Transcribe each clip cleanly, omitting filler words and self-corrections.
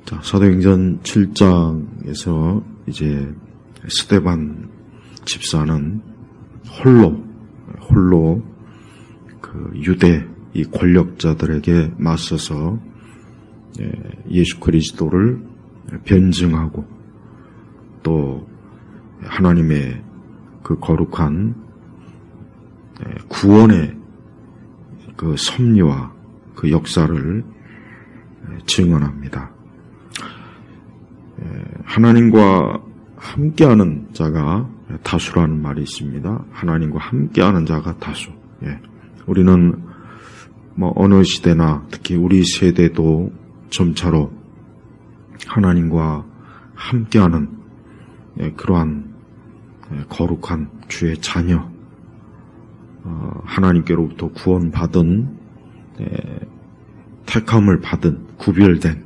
자, 사도행전 7장에서 이제 스데반 집사는 홀로 그 유대 이 권력자들에게 맞서서 예수 그리스도를 변증하고 또 하나님의 그 거룩한 구원의 그 섭리와 그 역사를 증언합니다. 하나님과 함께하는 자가 다수라는 말이 있습니다. 하나님과 함께하는 자가 다수. 우리는 어느 시대나 특히 우리 세대도 점차로 하나님과 함께하는 그러한 거룩한 주의 자녀, 하나님께로부터 구원받은 택함을 받은 구별된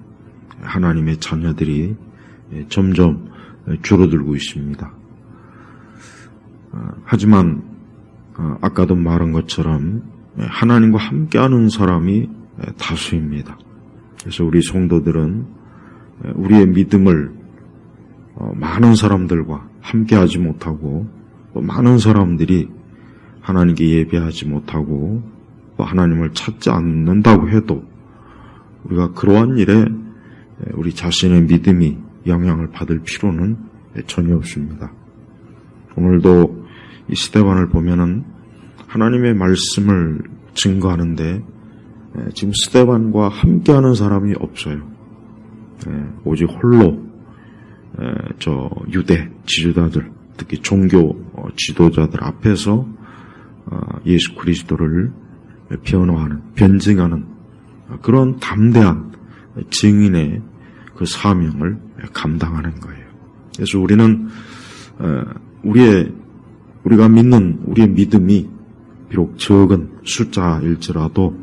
하나님의 자녀들이 점점 줄어들고 있습니다. 하지만 아까도 말한 것처럼 하나님과 함께하는 사람이 다수입니다. 그래서 우리 성도들은 우리의 믿음을 많은 사람들과 함께하지 못하고 또 많은 사람들이 하나님께 예배하지 못하고 또 하나님을 찾지 않는다고 해도 우리가 그러한 일에 우리 자신의 믿음이 영향을 받을 필요는 전혀 없습니다. 오늘도 이 스데반을 보면은 하나님의 말씀을 증거하는데 지금 스데반과 함께하는 사람이 없어요. 오직 홀로 저 유대 지도자들, 특히 종교 지도자들 앞에서 예수 그리스도를 변증하는 그런 담대한 증인의 그 사명을 감당하는 거예요. 그래서 우리는 우리가 믿는 우리의 믿음이 비록 적은 숫자일지라도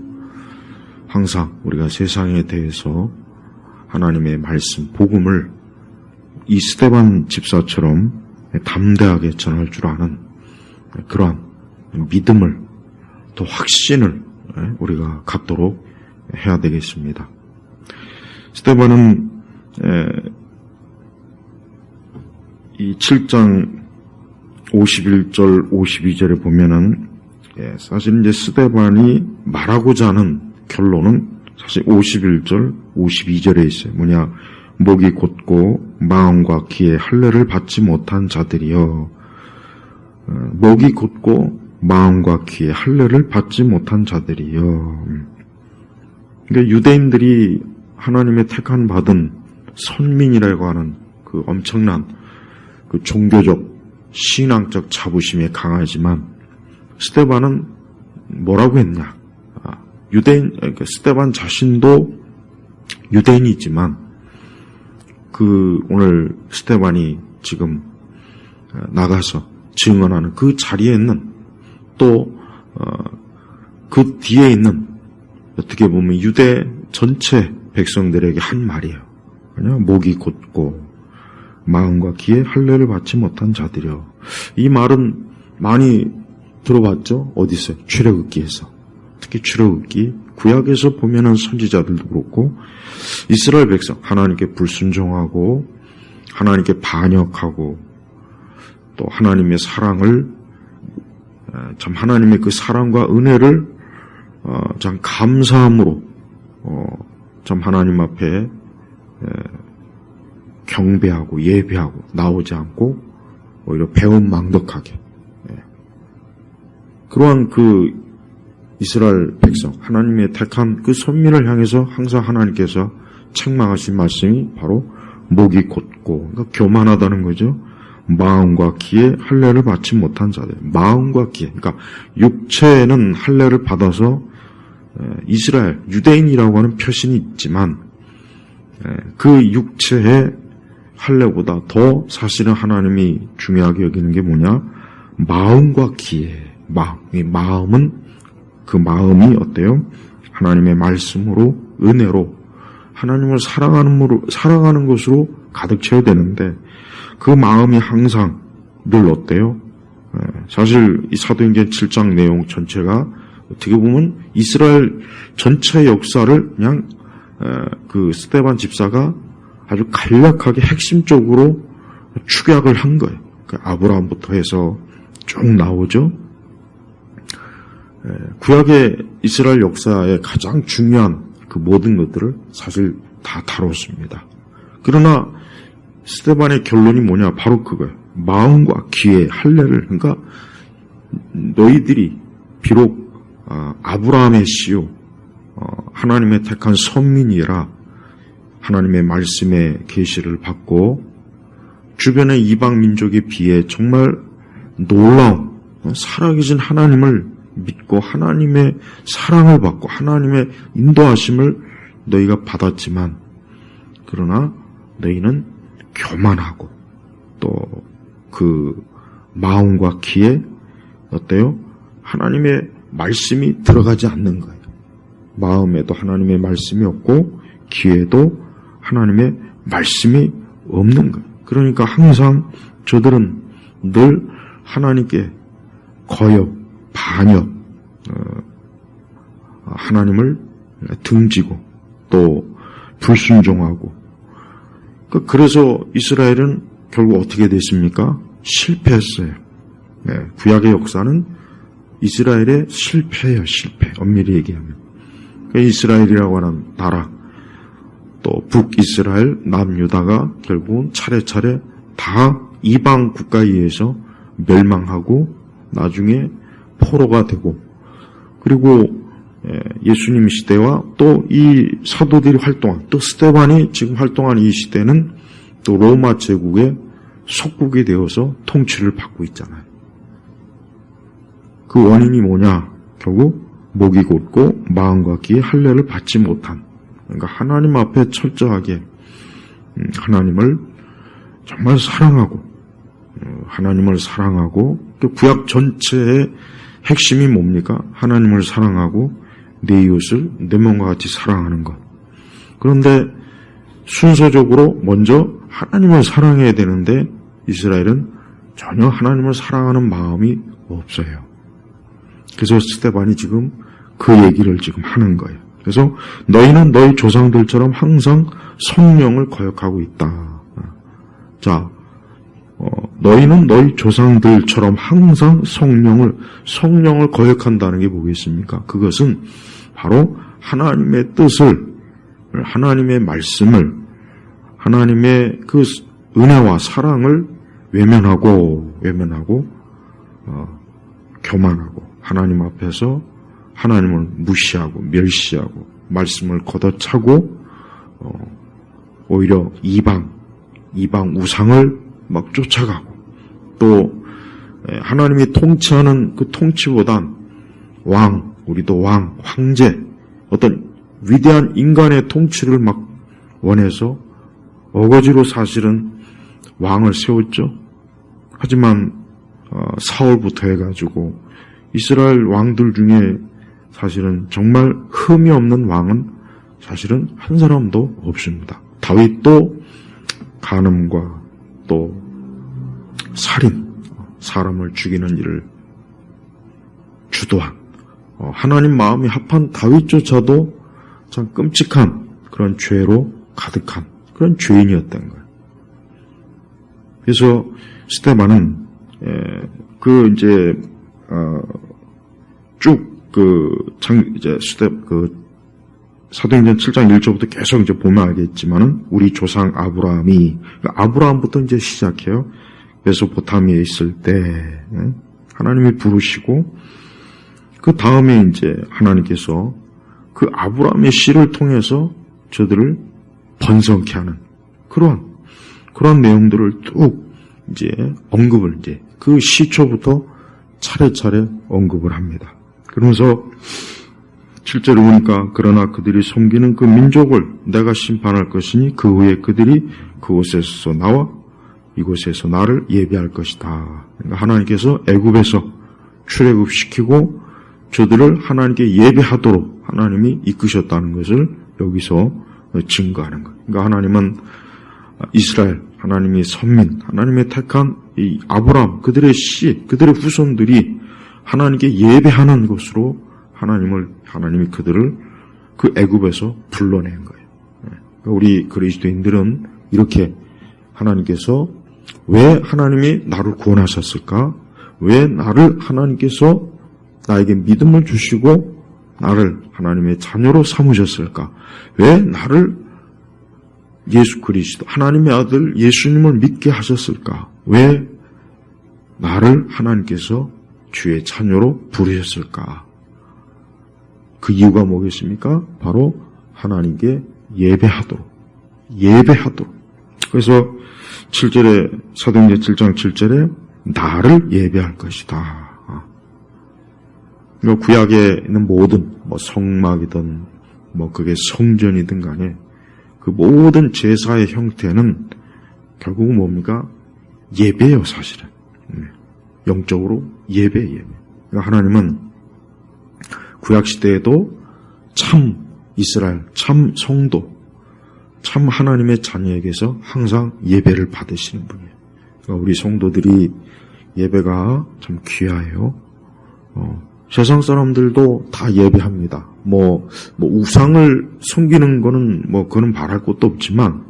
항상 우리가 세상에 대해서 하나님의 말씀, 복음을 이 스데반 집사처럼 담대하게 전할 줄 아는 그러한 믿음을 또 확신을 우리가 갖도록 해야 되겠습니다. 스데반은 이 7장 51절 52절에 보면은 사실 이제 스데반이 말하고자 하는 결론은 사실 51절 52절에 있어요. 뭐냐, 목이 곧고 마음과 귀에 할례를 받지 못한 자들이여. 목이 곧고 마음과 귀에 할례를 받지 못한 자들이여. 그러니까 유대인들이 하나님의 택한 받은 선민이라고 하는 그 엄청난 그 종교적 신앙적 자부심이 강하지만 스데반은 뭐라고 했냐? 스데반 자신도 유대인이지만 그 오늘 스데반이 지금 나가서 증언하는 그 자리에 있는 또 그 뒤에 있는 어떻게 보면 유대 전체 백성들에게 한 말이에요. 그냥 목이 곧고 마음과 귀에 할례를 받지 못한 자들이요. 이 말은 많이 들어봤죠? 어디서? 출애굽기에서. 특히 출애굽기 구약에서 보면은 선지자들도 그렇고 이스라엘 백성 하나님께 불순종하고 하나님께 반역하고 또 하나님의 사랑을 참 하나님의 그 사랑과 은혜를 참 감사함으로 참 하나님 앞에 경배하고 예배하고 나오지 않고 오히려 배은망덕하게 그러한 그 이스라엘 백성 하나님의 택한 그 선민을 향해서 항상 하나님께서 책망하신 말씀이 바로 목이 곧고 그러니까 교만하다는 거죠. 마음과 귀에 할례를 받지 못한 자들. 마음과 귀에 그러니까 육체에는 할례를 받아서 이스라엘 유대인이라고 하는 표신이 있지만 그 육체의 할례보다 더 사실은 하나님이 중요하게 여기는 게 뭐냐? 마음과 귀에 이 마음은 그 마음이 어때요? 하나님의 말씀으로 은혜로 하나님을 사랑하는 것으로 가득 채워야 되는데 그 마음이 항상 늘 어때요? 사실 이 사도행전 7장 내용 전체가 어떻게 보면 이스라엘 전체의 역사를 그냥 그 스데반 집사가 아주 간략하게 핵심적으로 축약을 한 거예요. 아브라함부터 해서 쭉 나오죠. 구약의 이스라엘 역사의 가장 중요한 그 모든 것들을 사실 다 다뤘습니다. 그러나 스데반의 결론이 뭐냐? 바로 그거예요. 마음과 귀에 할례를, 그러니까 너희들이 비록 아브라함의 씨요 하나님의 택한 선민이라 하나님의 말씀의 계시를 받고 주변의 이방 민족에 비해 정말 놀라운 살아계신 하나님을 믿고 하나님의 사랑을 받고 하나님의 인도하심을 너희가 받았지만 그러나 너희는 교만하고 또 그 마음과 귀에 어때요? 하나님의 말씀이 들어가지 않는 거예요. 마음에도 하나님의 말씀이 없고 귀에도 하나님의 말씀이 없는 거예요. 그러니까 항상 저들은 늘 하나님께 거역, 반역, 하나님을 등지고 또 불순종하고 그래서 이스라엘은 결국 어떻게 됐습니까? 실패했어요. 구약의 역사는 이스라엘의 실패예요. 실패. 엄밀히 얘기하면. 이스라엘이라고 하는 나라 또 북이스라엘, 남유다가 결국은 차례차례 다 이방 국가에 의해서 멸망하고 나중에 포로가 되고 그리고 예수님 시대와 또 이 사도들이 활동한 또 스데반이 지금 활동한 이 시대는 또 로마 제국의 속국이 되어서 통치를 받고 있잖아요. 그 원인이 뭐냐? 결국 목이 곧고 마음과 귀에 할례를 받지 못한 그러니까 하나님 앞에 철저하게 하나님을 정말 사랑하고 하나님을 사랑하고 구약 전체의 핵심이 뭡니까? 하나님을 사랑하고 내 이웃을 내 몸과 같이 사랑하는 것. 그런데 순서적으로 먼저 하나님을 사랑해야 되는데 이스라엘은 전혀 하나님을 사랑하는 마음이 없어요. 그래서 스데반이 지금 그 얘기를 지금 하는 거예요. 그래서 너희는 너희 조상들처럼 항상 성령을 거역하고 있다. 자, 너희는 너희 조상들처럼 항상 성령을 거역한다는 게 뭐겠습니까? 그것은 바로 하나님의 뜻을, 하나님의 말씀을, 하나님의 그 은혜와 사랑을 외면하고 교만하고 하나님 앞에서 하나님을 무시하고 멸시하고 말씀을 걷어차고 오히려 이방 우상을 막 쫓아가고 또 하나님이 통치하는 그 통치보단 우리도 황제 어떤 위대한 인간의 통치를 막 원해서 어거지로 사실은 왕을 세웠죠. 하지만 사울부터 해가지고 이스라엘 왕들 중에 사실은 정말 흠이 없는 왕은 사실은 한 사람도 없습니다. 다윗도 간음과 또 살인, 사람을 죽이는 일을 주도한 하나님 마음이 합한 다윗조차도 참 끔찍한 그런 죄로 가득한 그런 죄인이었던 거예요. 그래서 스데반은 사도행전 7장 1절부터 계속 이제 보면 알겠지만은 우리 조상 아브라함부터 이제 시작해요. 메소포타미아에 있을 때 하나님이 부르시고 그 다음에 이제 하나님께서 그 아브라함의 씨를 통해서 저들을 번성케 하는 그런 내용들을 뚝 이제 언급을 이제 그 시초부터 차례차례 언급을 합니다. 그러면서 7절에 보니까 그러나 그들이 섬기는 그 민족을 내가 심판할 것이니 그 후에 그들이 그곳에서 나와 이곳에서 나를 예배할 것이다. 그러니까 하나님께서 애굽에서 출애굽시키고 저들을 하나님께 예배하도록 하나님이 이끄셨다는 것을 여기서 증거하는 거예요. 그러니까 하나님은 이스라엘, 하나님이 선민, 하나님의 택한 이 아브라함, 그들의 씨, 그들의 후손들이 하나님께 예배하는 것으로 하나님이 그들을 그 애굽에서 불러낸 거예요. 그러니까 우리 그리스도인들은 이렇게 하나님께서 왜 하나님이 나를 구원하셨을까? 왜 나를 하나님께서 나에게 믿음을 주시고 나를 하나님의 자녀로 삼으셨을까? 왜 나를 예수 그리스도 하나님의 아들 예수님을 믿게 하셨을까? 왜 나를 하나님께서 주의 자녀로 부르셨을까? 그 이유가 뭐겠습니까? 바로 하나님께 예배하도록. 그래서 7절에 사도행전 7장 7절에 나를 예배할 것이다. 구약에 있는 모든 성막이든 그게 성전이든 간에 그 모든 제사의 형태는 결국 뭡니까? 예배예요, 사실은. 영적으로 예배. 그러니까 하나님은 구약시대에도 참 이스라엘, 참 성도, 참 하나님의 자녀에게서 항상 예배를 받으시는 분이에요. 그러니까 우리 성도들이 예배가 참 귀해요. 세상 사람들도 다 예배합니다. 우상을 섬기는 거는 그거는 바랄 것도 없지만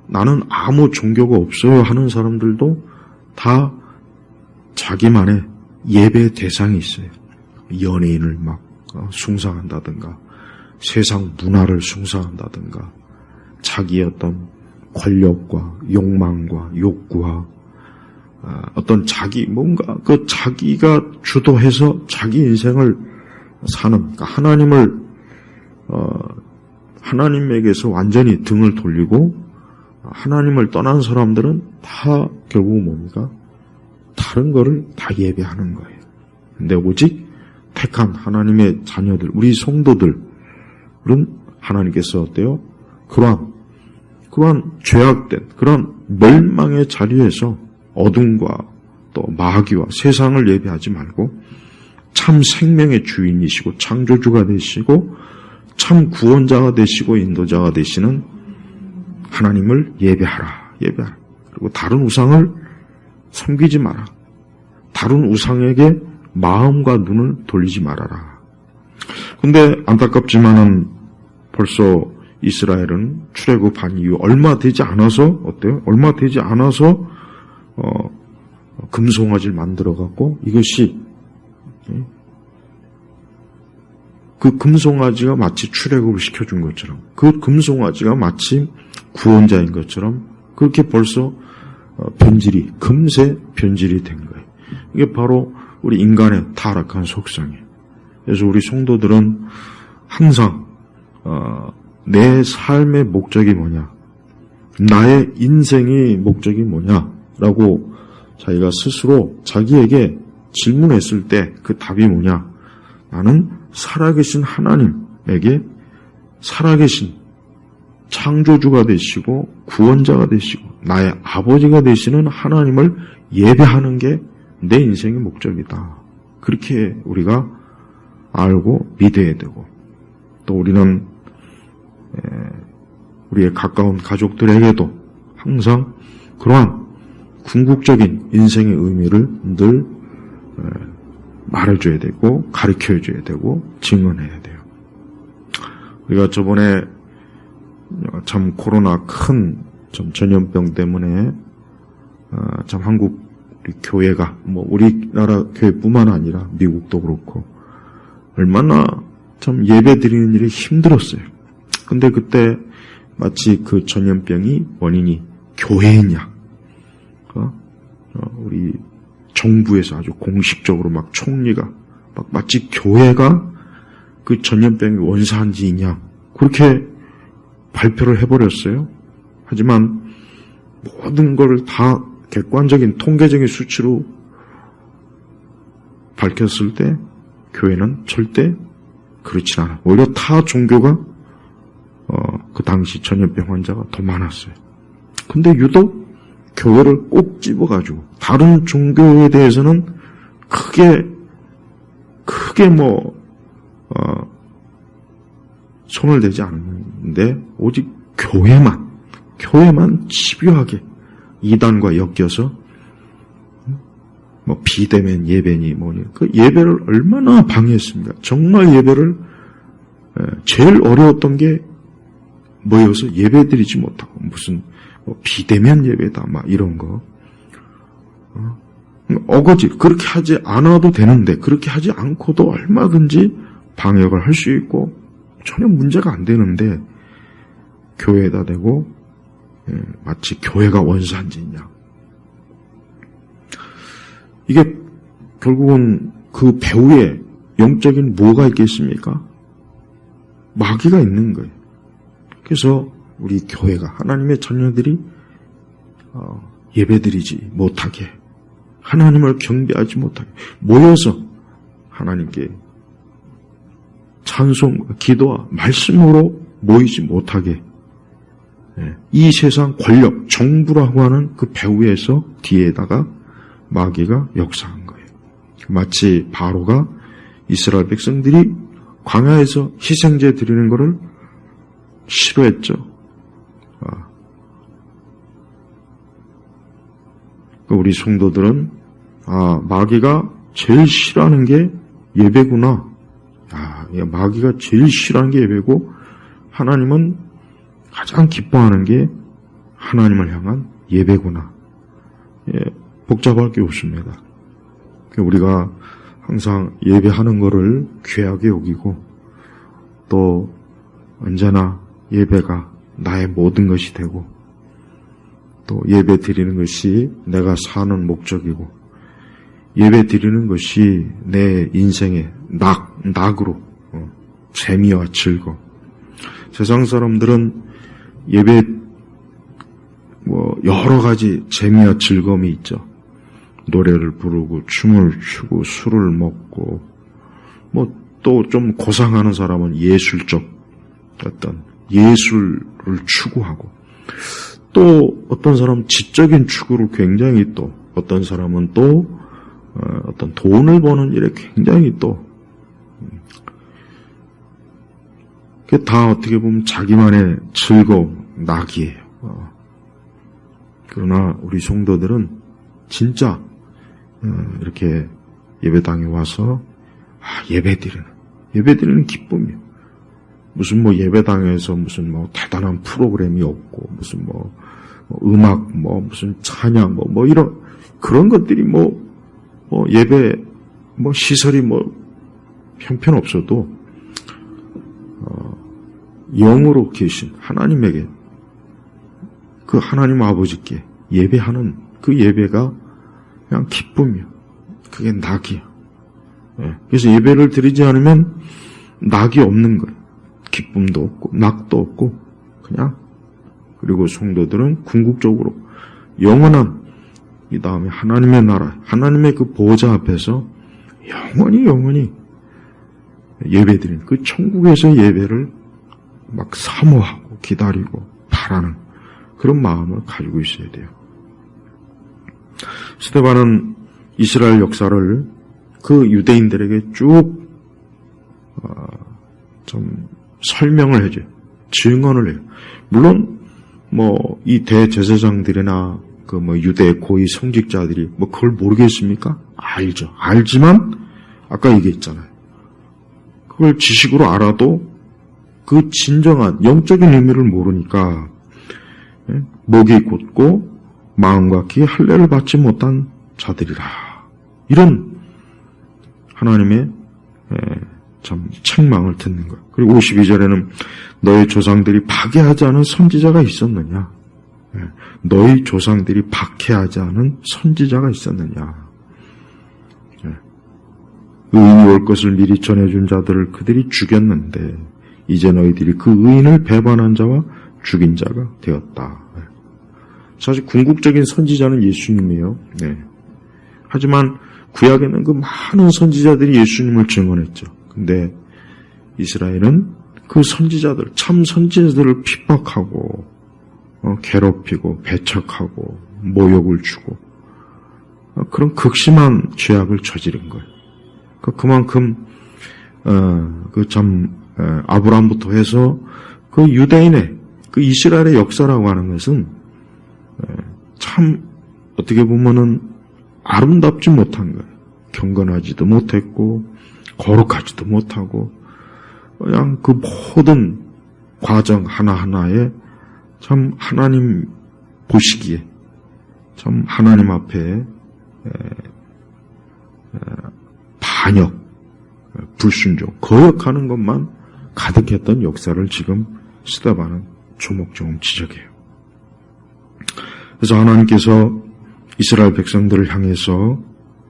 나는 아무 종교가 없어요 하는 사람들도 다 자기만의 예배의 대상이 있어요. 연예인을 숭상한다든가 세상 문화를 숭상한다든가 자기의 어떤 권력과 욕망과 욕구와 어떤 자기가 주도해서 자기 인생을 사는, 그러니까 하나님에게서 완전히 등을 돌리고 하나님을 떠난 사람들은 다 결국 뭡니까? 다른 거를 다 예배하는 거예요. 근데 오직 택한 하나님의 자녀들, 우리 성도들은 하나님께서 어때요? 그러한 죄악된, 그런 멸망의 자리에서 어둠과 또 마귀와 세상을 예배하지 말고 참 생명의 주인이시고 창조주가 되시고 참 구원자가 되시고 인도자가 되시는 하나님을 예배하라. 그리고 다른 우상을 섬기지 마라. 다른 우상에게 마음과 눈을 돌리지 말아라. 근데 안타깝지만은 벌써 이스라엘은 출애굽한 이후 얼마 되지 않아서 어때요? 얼마 되지 않아서 금송아지를 만들어갖고 이것이 그 금송아지가 마치 출애굽을 시켜준 것처럼 그 금송아지가 마치 구원자인 것처럼 그렇게 벌써 금세 변질이 된 거예요. 이게 바로 우리 인간의 타락한 속성이에요. 그래서 우리 성도들은 항상 내 삶의 목적이 뭐냐, 나의 인생의 목적이 뭐냐라고 자기가 스스로 자기에게 질문했을 때 그 답이 뭐냐? 나는 살아계신 하나님에게 살아계신 창조주가 되시고 구원자가 되시고 나의 아버지가 되시는 하나님을 예배하는 게 내 인생의 목적이다. 그렇게 우리가 알고 믿어야 되고 또 우리는 우리의 가까운 가족들에게도 항상 그러한 궁극적인 인생의 의미를 늘 말해줘야 되고 가르쳐줘야 되고 증언해야 돼요. 우리가 저번에 참 코로나 큰 전염병 때문에 참 한국 우리 교회가 우리나라 교회뿐만 아니라 미국도 그렇고 얼마나 참 예배 드리는 일이 힘들었어요. 근데 그때 마치 그 전염병이 원인이 교회냐, 우리 정부에서 아주 공식적으로 총리가 마치 교회가 그 전염병의 원산지이냐 그렇게 발표를 해버렸어요. 하지만 모든 걸 다 객관적인 통계적인 수치로 밝혔을 때 교회는 절대 그렇지 않아. 오히려 타 종교가 그 당시 전염병 환자가 더 많았어요. 근데 유독 교회를 꼭 집어가지고 다른 종교에 대해서는 크게 손을 대지 않는데 오직 교회만 집요하게 이단과 엮여서 비대면 예배니 그 예배를 얼마나 방해했습니까? 정말 예배를 제일 어려웠던 게 뭐여서 예배드리지 못하고 무슨 뭐 비대면 예배다, 막 이런 거. 어거지, 그렇게 하지 않아도 되는데, 그렇게 하지 않고도 얼마든지 방역을 할 수 있고, 전혀 문제가 안 되는데, 교회에다 대고, 마치 교회가 원산지냐. 이게 결국은 그 배후에 영적인 뭐가 있겠습니까? 마귀가 있는 거예요. 그래서 우리 교회가, 하나님의 자녀들이 예배드리지 못하게, 하나님을 경배하지 못하게, 모여서 하나님께 찬송, 기도와 말씀으로 모이지 못하게, 이 세상 권력, 정부라고 하는 그 배후에서 뒤에다가 마귀가 역사한 거예요. 마치 바로가 이스라엘 백성들이 광야에서 희생제 드리는 것을 싫어했죠. 우리 성도들은 마귀가 제일 싫어하는 게 예배구나. 마귀가 제일 싫어하는 게 예배고, 하나님은 가장 기뻐하는 게 하나님을 향한 예배구나. 복잡할 게 없습니다. 우리가 항상 예배하는 것을 귀하게 여기고, 또 언제나 예배가 나의 모든 것이 되고, 또 예배 드리는 것이 내가 사는 목적이고, 예배 드리는 것이 내 인생의 낙으로 재미와 즐거움. 세상 사람들은 예배 여러 가지 재미와 즐거움이 있죠. 노래를 부르고 춤을 추고 술을 먹고, 또 좀 고상하는 사람은 예술적 어떤 예술을 추구하고, 또 어떤 사람은 지적인 추구를 굉장히, 또 어떤 사람은 또 어떤 돈을 버는 일에 굉장히 또, 그게 다 어떻게 보면 자기만의 즐거움, 낙이에요. 그러나 우리 성도들은 진짜 이렇게 예배당에 와서 예배드리는 기쁨이요. 무슨 예배당에서 무슨 대단한 프로그램이 없고, 무슨 음악, 무슨 찬양, 이런, 그런 것들이 예배, 시설이 형편없어도, 영으로 계신 하나님에게, 그 하나님 아버지께 예배하는 그 예배가 그냥 기쁨이요. 그게 낙이요. 그래서 예배를 드리지 않으면 낙이 없는 거예요. 기쁨도 없고, 낙도 없고, 그냥. 그리고 성도들은 궁극적으로 영원한, 이 다음에 하나님의 나라, 하나님의 그 보좌 앞에서 영원히 예배드리는, 그 천국에서 예배를 막 사모하고 기다리고 바라는 그런 마음을 가지고 있어야 돼요. 스데반은 이스라엘 역사를 그 유대인들에게 쭉 좀 설명을 해줘요. 증언을 해요. 물론 이 대제사장들이나 그 유대 고위 성직자들이 그걸 모르겠습니까? 알죠. 알지만 아까 얘기했잖아요. 그걸 지식으로 알아도 그 진정한 영적인 의미를 모르니까 목이 곧고 마음과 귀에 할례를 받지 못한 자들이라. 이런 하나님의 참 책망을 듣는 거예요. 그리고 52절에는 너희 조상들이 박해하지 않은 선지자가 있었느냐? 너희 조상들이 박해하지 않은 선지자가 있었느냐? 의인이 올 것을 미리 전해준 자들을 그들이 죽였는데 이제 너희들이 그 의인을 배반한 자와 죽인 자가 되었다. 사실 궁극적인 선지자는 예수님이에요. 하지만 구약에는 그 많은 선지자들이 예수님을 증언했죠. 근데 이스라엘은 그 선지자들, 참 선지자들을 핍박하고 괴롭히고 배척하고 모욕을 주고 그런 극심한 죄악을 저지른 거예요. 그만큼 아브라함부터 해서 그 유대인의 그 이스라엘의 역사라고 하는 것은 참 어떻게 보면은 아름답지 못한 거예요. 경건하지도 못했고 거룩하지도 못하고 그냥 그 모든 과정 하나하나에 참 하나님 보시기에 참 하나님 앞에 반역, 불순종, 거역하는 것만 가득했던 역사를 지금 스데반은 조목조목 지적해요. 그래서 하나님께서 이스라엘 백성들을 향해서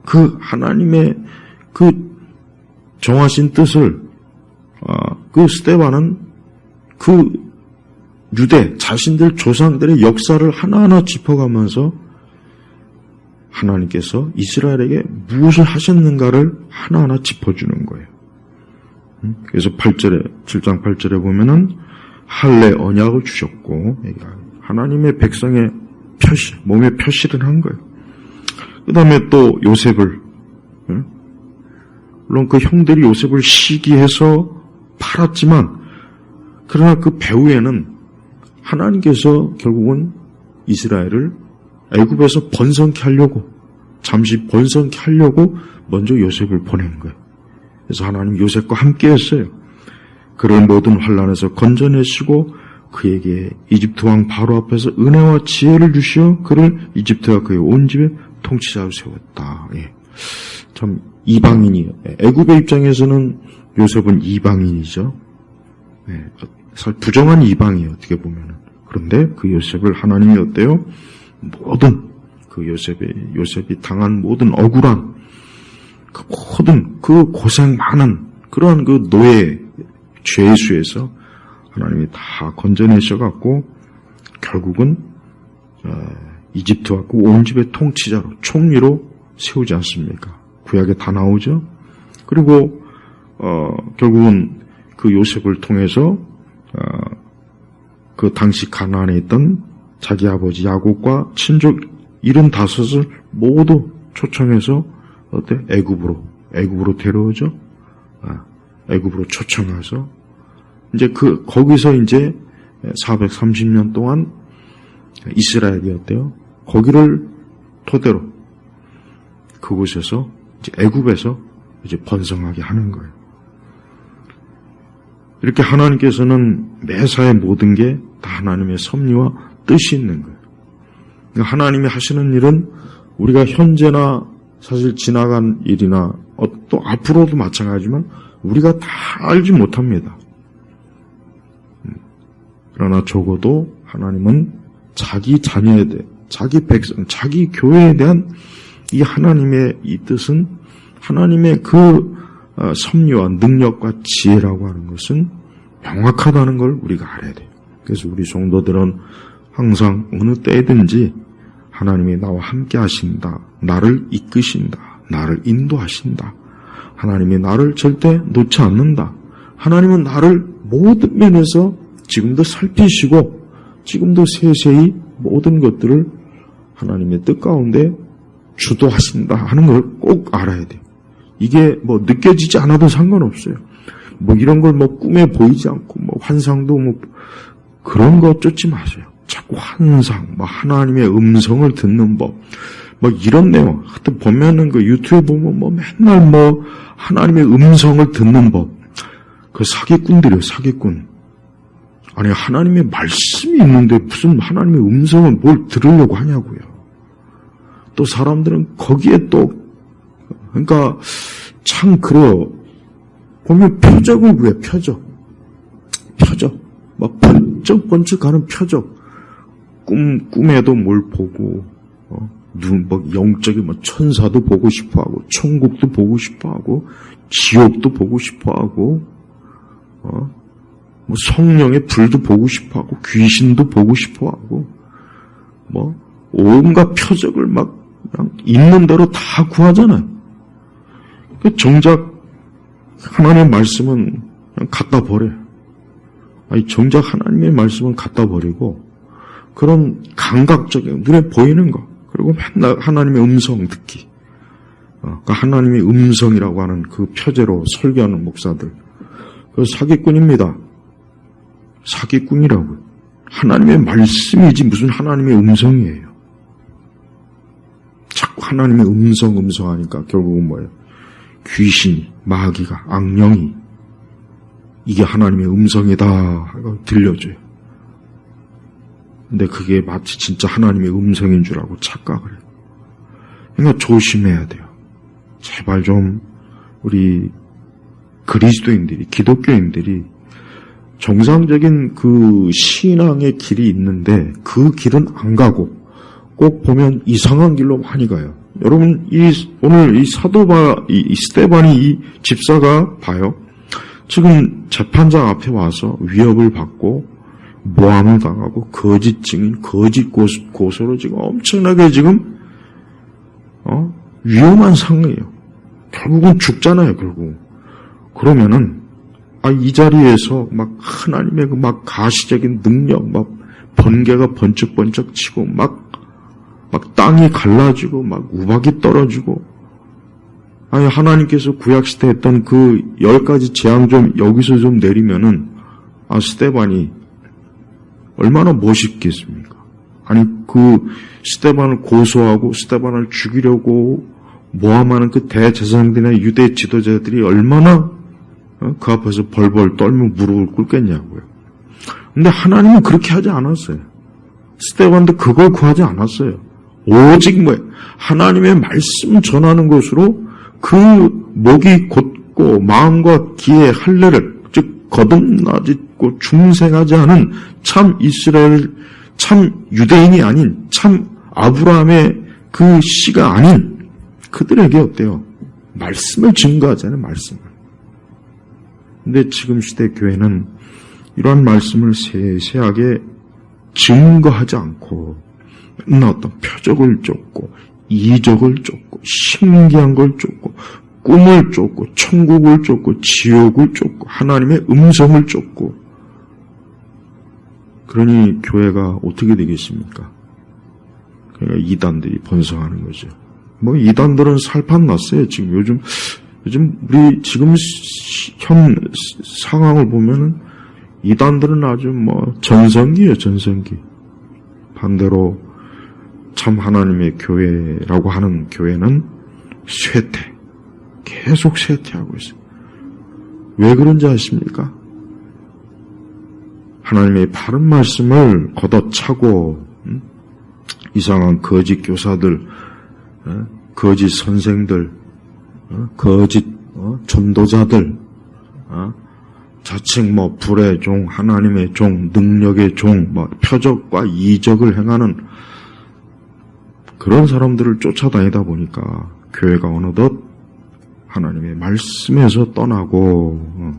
그 하나님의 그 정하신 뜻을 그 스데반은 그 유대 자신들 조상들의 역사를 하나하나 짚어가면서 하나님께서 이스라엘에게 무엇을 하셨는가를 하나하나 짚어주는 거예요. 그래서 7장 8절에 보면은 할례 언약을 주셨고 하나님의 백성의 표시, 몸에 표시를 한 거예요. 그 다음에 또 요셉을, 물론 그 형들이 요셉을 시기해서 팔았지만 그러나 그 배후에는 하나님께서 결국은 이스라엘을 애굽에서 번성케 하려고, 잠시 번성케 하려고 먼저 요셉을 보낸 거예요. 그래서 하나님 요셉과 함께 했어요. 그를 모든 환난에서 건져내시고 그에게 이집트 왕 바로 앞에서 은혜와 지혜를 주시어 그를 이집트와 그의 온 집에 통치자로 세웠다. 예. 참 이방인이에요. 애굽의 입장에서는 요셉은 이방인이죠. 예. 부정한 이방이에요. 어떻게 보면은. 그런데 그 요셉을 하나님이 어때요? 모든 그 요셉이 당한 모든 억울한 그 모든 그 고생 많은 그러한 그 노예 죄수에서 하나님이 다 건져내셔갖고 결국은 이집트와 그 온 집의 통치자로 총리로 세우지 않습니까? 구약에 다 나오죠. 그리고 결국은 그 요셉을 통해서 그 당시 가나안에 있던 자기 아버지 야곱과 친족 75을 모두 초청해서 애굽으로 데려오죠. 애굽으로 초청해서 이제 거기서 이제 430년 동안 이스라엘이 어때요? 거기를 토대로 그곳에서 이제 애굽에서 이제 번성하게 하는 거예요. 이렇게 하나님께서는 매사의 모든 게 다 하나님의 섭리와 뜻이 있는 거예요. 그러니까 하나님이 하시는 일은 우리가 현재나 사실 지나간 일이나 또 앞으로도 마찬가지지만 우리가 다 알지 못합니다. 그러나 적어도 하나님은 자기 자녀에 대해, 자기 백성, 자기 교회에 대한 이 하나님의 이 뜻은 하나님의 그 섭리와 능력과 지혜라고 하는 것은 명확하다는 걸 우리가 알아야 돼요. 그래서 우리 성도들은 항상 어느 때든지 하나님이 나와 함께 하신다. 나를 이끄신다. 나를 인도하신다. 하나님이 나를 절대 놓지 않는다. 하나님은 나를 모든 면에서 지금도 살피시고 지금도 세세히 모든 것들을 하나님의 뜻 가운데 주도하신다 하는 걸 꼭 알아야 돼요. 이게 느껴지지 않아도 상관없어요. 이런 걸 꿈에 보이지 않고 환상도 그런 거 쫓지 마세요. 자꾸 환상, 하나님의 음성을 듣는 법, 이런 내용. 하여튼 보면은 그 유튜브에 보면 맨날 하나님의 음성을 듣는 법. 그 사기꾼들이에요, 사기꾼. 아니, 하나님의 말씀이 있는데 무슨 하나님의 음성을 뭘 들으려고 하냐고요. 또 사람들은 거기에 그러니까 참 그래요. 보면 표적을 구해, 표적. 번쩍번쩍 가는 표적. 꿈에도 뭘 보고, 영적인 천사도 보고 싶어 하고, 천국도 보고 싶어 하고, 지옥도 보고 싶어 하고, 성령의 불도 보고 싶어 하고, 귀신도 보고 싶어 하고, 온갖 표적을 그냥 있는 대로 다 구하잖아요. 정작 하나님의 말씀은 그냥 갖다 버려요. 정작 하나님의 말씀은 갖다 버리고 그런 감각적인 눈에 보이는 거 그리고 맨날 하나님의 음성 듣기 그러니까 하나님의 음성이라고 하는 그 표제로 설교하는 목사들 그 사기꾼입니다. 사기꾼이라고요. 하나님의 말씀이지 무슨 하나님의 음성이에요. 자꾸 하나님의 음성 하니까 결국은 뭐예요? 귀신이, 마귀가, 악령이 이게 하나님의 음성이다 하고 들려줘요. 근데 그게 마치 진짜 하나님의 음성인 줄 알고 착각을 해요. 그러니까 조심해야 돼요. 제발 좀 우리 그리스도인들이, 기독교인들이 정상적인 그 신앙의 길이 있는데 그 길은 안 가고 꼭 보면 이상한 길로 많이 가요. 여러분, 오늘 이 스데반이 이 집사가 봐요. 지금 재판장 앞에 와서 위협을 받고 모함을 당하고 거짓 증인, 거짓 고소로 지금 엄청나게 지금 위험한 상황이에요. 결국은 죽잖아요, 결국. 그러면은 이 자리에서 막 하나님의 그 막 가시적인 능력, 막 번개가 번쩍번쩍 치고 막 땅이 갈라지고 막 우박이 떨어지고, 아니 하나님께서 구약시대에 했던 그 10가지 재앙 좀 여기서 좀 내리면은 스데반이 얼마나 멋있겠습니까? 아니 그 스데반을 고소하고 스데반을 죽이려고 모함하는 그 대제사장들이나 유대 지도자들이 얼마나 그 앞에서 벌벌 떨며 무릎을 꿇겠냐고요. 근데 하나님은 그렇게 하지 않았어요. 스데반도 그걸 구하지 않았어요. 오직 하나님의 말씀 전하는 것으로 그 목이 곧고 마음과 귀의 할례를, 즉 거듭나짓고 중생하지 않은 참 이스라엘, 참 유대인이 아닌 참 아브라함의 그 씨가 아닌 그들에게 어때요? 말씀을 증거하잖아요, 말씀을. 근데 지금 시대 교회는 이러한 말씀을 세세하게 증거하지 않고 맨날 어떤 표적을 쫓고 이적을 쫓고 신기한 걸 쫓고 꿈을 쫓고 천국을 쫓고 지옥을 쫓고 하나님의 음성을 쫓고, 그러니 교회가 어떻게 되겠습니까? 그러니까 이단들이 번성하는 거죠. 이단들은 살판 났어요. 지금 요즘 우리 지금 현 상황을 보면은 이단들은 아주 전성기예요, 전성기. 반대로 참 하나님의 교회라고 하는 교회는 쇠퇴, 계속 쇠퇴하고 있어요. 왜 그런지 아십니까? 하나님의 바른 말씀을 걷어차고 이상한 거짓 교사들, 거짓 선생들, 거짓 전도자들, 자칭 불의 종, 하나님의 종, 능력의 종, 표적과 이적을 행하는 그런 사람들을 쫓아다니다 보니까 교회가 어느덧 하나님의 말씀에서 떠나고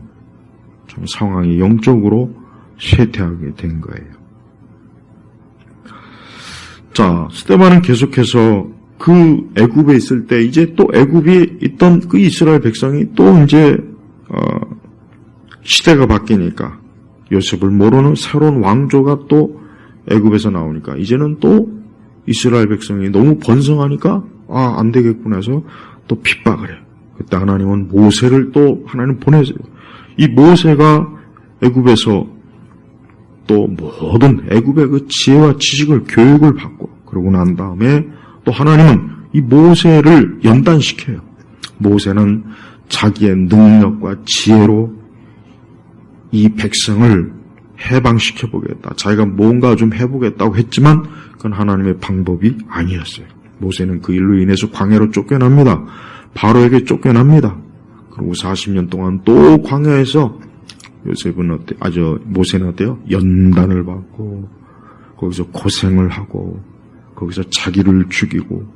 참 상황이 영적으로 쇠퇴하게 된 거예요. 자, 스데반은 계속해서 그 애굽에 있을 때 이제 또 애굽에 있던 그 이스라엘 백성이 또 이제 시대가 바뀌니까 요셉을 모르는 새로운 왕조가 또 애굽에서 나오니까 이제는 또 이스라엘 백성이 너무 번성하니까 안 되겠구나 해서 또 핍박을 해요. 그때 하나님은 모세를 또 하나님 보내세요. 이 모세가 애굽에서 또 모든 애굽의 그 지혜와 지식을 교육을 받고 그러고 난 다음에 또 하나님은 이 모세를 연단시켜요. 모세는 자기의 능력과 지혜로 이 백성을 해방시켜보겠다. 자기가 뭔가 좀 해보겠다고 했지만 그건 하나님의 방법이 아니었어요. 모세는 그 일로 인해서 광야로 쫓겨납니다. 바로에게 쫓겨납니다. 그리고 40년 동안 또 광야에서 모세는 어때요? 연단을 받고 거기서 고생을 하고 거기서 자기를 죽이고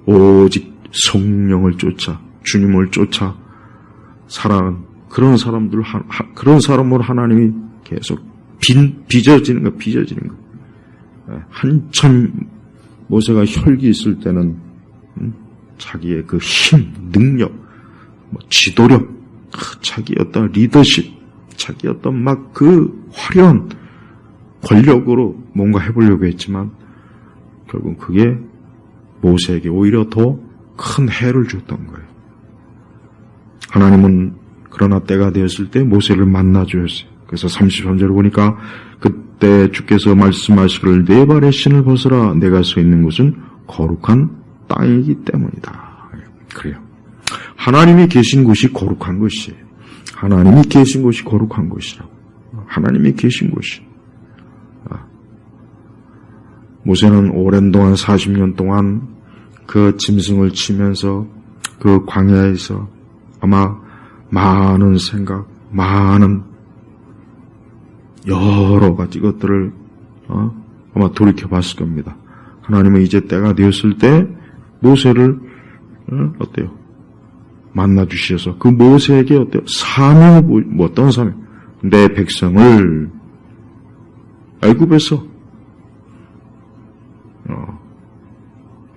오직 성령을 쫓아 주님을 쫓아 살아가는 그런 사람으로 하나님이 계속 빚어지는 거. 한참 모세가 혈기 있을 때는 자기의 그 힘, 능력, 지도력, 자기 어떤 리더십, 자기 어떤 막 그 화려한 권력으로 뭔가 해보려고 했지만 결국 그게 모세에게 오히려 더 큰 해를 줬던 거예요. 하나님은 그러나 때가 되었을 때 모세를 만나 주었어요. 그래서 33절을 보니까 그때 주께서 말씀하시기를 내 발의 신을 벗어라. 내가 서 있는 곳은 거룩한 땅이기 때문이다. 그래요. 하나님이 계신 곳이 거룩한 곳이에요. 하나님이 계신 곳이 거룩한 곳이라고. 하나님이 계신 곳이. 모세는 오랜 동안 40년 동안 그 짐승을 치면서 그 광야에서 아마 많은 생각, 많은 여러 가지 것들을 아마 돌이켜봤을 겁니다. 하나님은 이제 때가 되었을 때 모세를 어때요? 만나 주셔서 그 모세에게 어때요? 사명을 어떤 사명? 내 백성을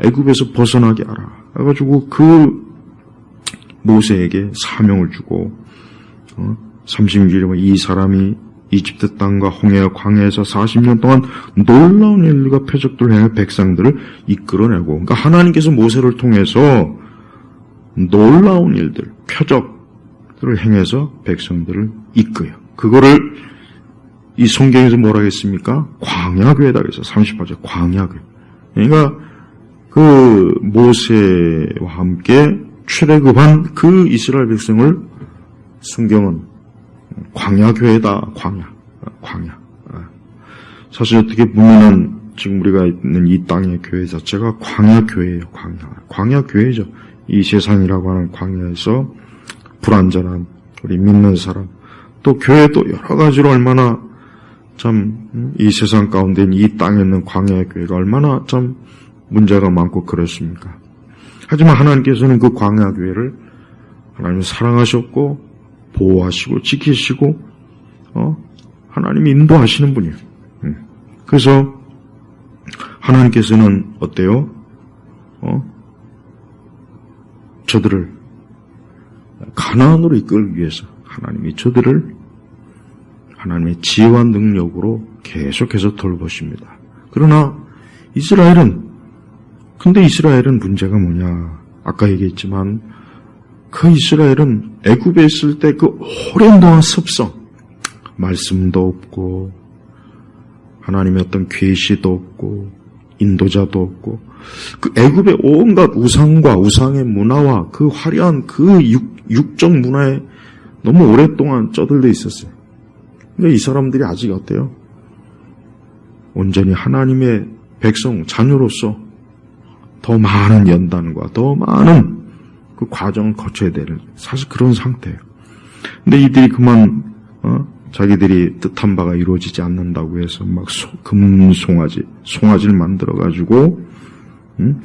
애굽에서 벗어나게 하라. 해가지고 그 모세에게 사명을 주고 36절에 보면 이 사람이 이집트 땅과 홍해 광야에서 40년 동안 놀라운 일과 표적들을 행해 백성들을 이끌어내고, 그러니까 하나님께서 모세를 통해서 놀라운 일들, 표적들을 행해서 백성들을 이끌어요. 그거를 이 성경에서 뭐라 했습니까? 광야교회다 그래서 38절 광야교회. 그러니까 그 모세와 함께 출애굽한 그 이스라엘 백성을 성경은 광야교회다, 광야. 사실 어떻게 보면은 지금 우리가 있는 이 땅의 교회 자체가 광야교회예요, 광야교회죠. 이 세상이라고 하는 광야에서 불완전한 우리 믿는 사람, 또 교회도 여러 가지로 얼마나 참 이 세상 가운데 있는 이 땅에 있는 광야의 교회가 얼마나 참 문제가 많고 그렇습니까? 하지만 하나님께서는 그 광야교회를 하나님 사랑하셨고 보호하시고 지키시고 하나님이 인도하시는 분이에요. 그래서 하나님께서는 어때요? 저들을 가나안으로 이끌기 위해서 하나님이 저들을 하나님의 지혜와 능력으로 계속해서 돌보십니다. 그러나 이스라엘은 문제가 뭐냐? 아까 얘기했지만 그 이스라엘은 애굽에 있을 때 그 오랜 동안 습성, 말씀도 없고 하나님의 어떤 계시도 없고 인도자도 없고 그 애굽의 온갖 우상과 우상의 문화와 그 화려한 그 육적 문화에 너무 오랫동안 쩌들려 있었어요. 그러니까 이 사람들이 아직 어때요? 온전히 하나님의 백성, 자녀로서 더 많은 연단과 더 많은 그 과정을 거쳐야 되는 사실 그런 상태예요. 근데 이들이 그만 자기들이 뜻한 바가 이루어지지 않는다고 해서 막 송아지를 만들어가지고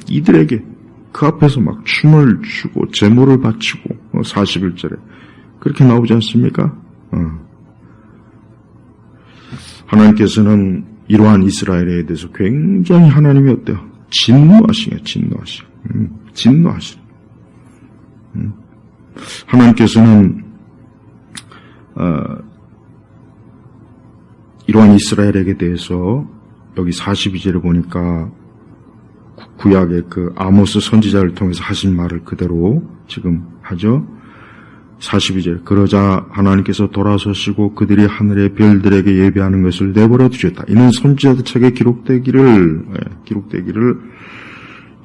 이들에게 그 앞에서 막 춤을 추고 제물을 바치고 41절에 그렇게 나오지 않습니까? 하나님께서는 이러한 이스라엘에 대해서 굉장히 하나님이 어때요? 진노하시네. 하나님께서는 이러한 이스라엘에게 대해서 여기 42절에 보니까 구약의 그 아모스 선지자를 통해서 하신 말을 그대로 지금 하죠. 42절 그러자 하나님께서 돌아서시고 그들이 하늘의 별들에게 예배하는 것을 내버려 두셨다. 이는 선지자들 책에 기록되기를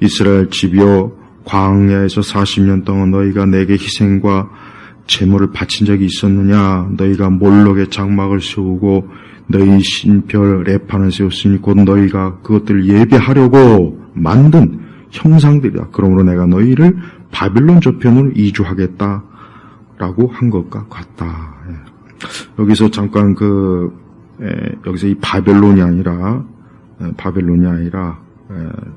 이스라엘 집이여 광야에서 40년 동안 너희가 내게 희생과 제물을 바친 적이 있었느냐? 너희가 몰록의 장막을 세우고 너희 신별 레판을 세웠으니 곧 너희가 그것들을 예배하려고 만든 형상들이다. 그러므로 내가 너희를 바빌론 저편으로 이주하겠다. 라고 한 것과 같다. 여기서 잠깐 여기서 이 바벨론이 아니라